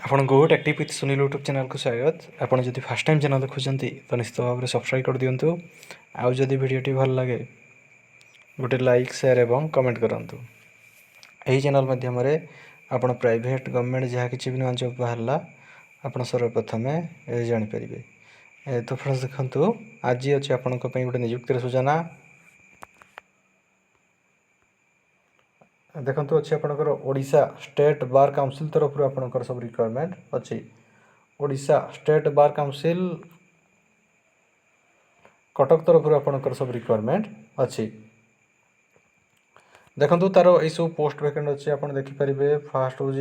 ଆପଣଙ୍କୁ टेक्टिव with Sunil YouTube channel को स्वागत। आपड़ जब फास्ट टाइम चैनल देखुंत तो निश्चित भाव में सब्सक्राइब कर दिंतु। आउ जदि वीडियोटी भल लगे गोटे लाइक शेयर एवं कमेंट करूँ। यही चैनल माध्यम आपण प्राइवेट गवर्नमेंट जहाँ कि भी नुआ जॉब बाहर आप सर्वप्रथम जानीपर। तो फ्रेंड्स देखु आज अच्छे आपण गोटे निजुक्तिर सूचना देखो अच्छे आपंकर ओडिशा स्टेट बार काउंसिल तरफ आपंकर सब रिक्वायरमेंट अच्छी। Odisha state bar council Cuttack तरफ आपंकर सब रिक्वायरमेंट अच्छी। देखो तार ये सब पोस्ट वैकेंट अच्छे आप देखिपारे। फास्ट हूँ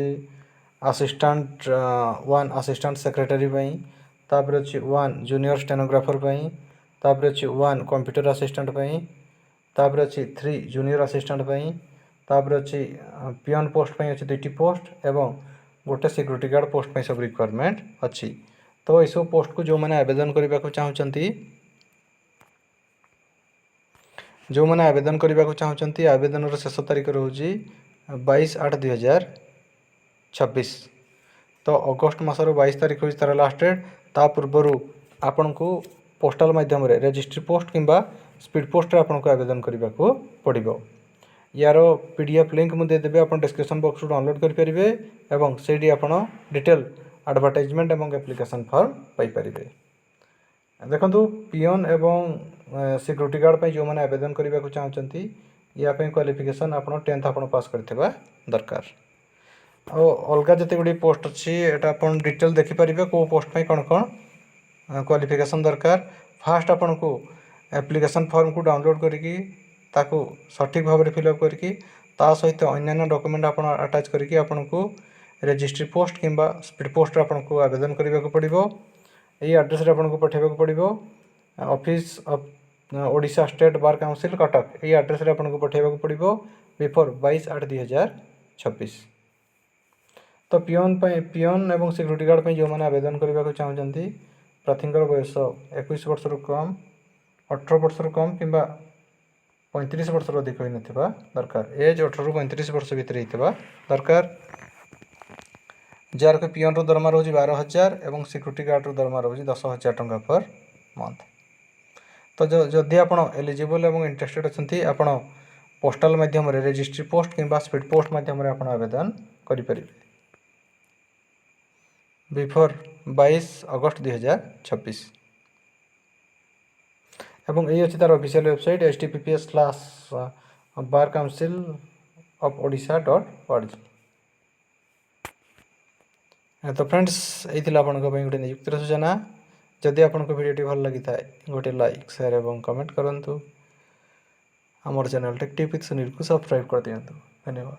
असिस्टेंट 1 असिस्टेंट सेक्रेटरी तापर अच्छी 1 जूनियर स्टेनोग्राफर तापर अच्छी 1 कंप्यूटर असिस्टेंट तापर अच्छी 3 जूनियर असिस्टेंट तापर अच्छी पियन पोस्ट अच्छी 2टी पोस्ट एवं गोटे सिक्यूरीटी गार्ड पोस्ट सब रिक्वायरमेंट अच्छी। तो ये सब पोस्ट को जो मैंने आवेदन करने को चाहते आवेदन करने को चाहते आवेदन शेष तारीख रोचे 22/8/2026। तो अगस्ट मसर 22 तारीख हो तार लास्ट डेट। ता पूर्वर आपण को पोस्टाल माध्यम रजिस्ट्री पोस्ट किंबा स्पीड पोस्ट आपको आवेदन करने को पड़ो। यार पीडीएफ लिंक मुझे देदेवी आप डिस्क्रिप्शन बॉक्स डाउनलोड करेंगे और से आप डिटेल एडवर्टाइजमेंट और एप्लिकेशन फॉर्म पाइपर। देखो पियन एवं सिक्यूरीटी गार्ड जो मैंने आवेदन करने को चाहते यापाई क्वालिफिकेशन आप 10th आप पास करथिबा दरकार। अलग जिते गुड़ी पोस्ट अच्छी एटा आप डिटेल देखिपारे कौ पोस्ट पे कौन कौन क्वालिफिकेशन दरकार। फास्ट आपन को एप्लिकेशन फॉर्म को डाउनलोड करके ताकू सठिक भाव में फिलअप करके ता सहित अन्य डॉक्यूमेंट आप अटैच करके आपन को रजिस्ट्री पोस्ट किंबा स्पीड पोस्ट आपन को आवेदन करने को पड़ो। यही एड्रेस आपन को पठेबा को पड़ो। Office of Odisha state bar council Cuttack यही एड्रेस आपन को पठेबा को पड़ो बिफोर 22/8/2026। तो पियन एवं सिक्यूरीटी गार्ड जो मैंने आवेदन करने को चाहते प्रार्थीर बयस 21 वर्ष कम 18 वर्ष कम कि 35 वर्ष अधिक होता दरकार। एज 18 ରୁ 35 वर्ष भितर होता दरकार। जार को पियन दरमा रोज 12,000 और सिक्यूरीटी गार्ड दरमा रोज 10,000 टंका पर मंथ। तो जदि आप एलिजिबल और इंटरेस्टेड अच्छे आप पोस्टाल माध्यम रजिस्ट्री पोस्ट किंबा स्पीड पोस्ट माध्यम आप आवेदन करें बिफोर 22 अगस्त 2026। एवं ये अच्छी तार ऑफिशियल वेबसाइट https://barcouncilofodisha.org। तो फ्रेंड्स ये गोटे नियुक्तिर सूचना। जदि आपको वीडियोटी भल लगी था गोटे लाइक शेयर और कमेंट करूँ। आमर चैनल टेक्टिव विथ सुनील को सब्सक्राइब कर दिंतु। धन्यवाद।